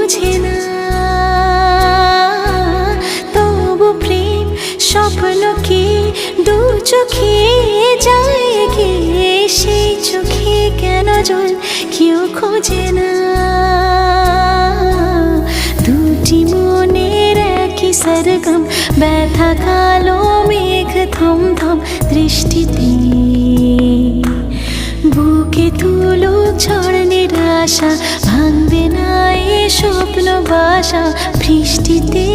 বোঝে না। তবু প্রেম স্বপ্নকে দু চোখে যায় গিয়ে, সেই চোখে কেন জল কেউ খোঁজে না। দুটি মনের একই সরগম, ব্যথা কালো মেঘ থম থম দৃষ্টিতে। বুকে তুলো ঝড় নিরাশা, ভাঙবে না এ স্বপ্ন বাসা বৃষ্টিতে।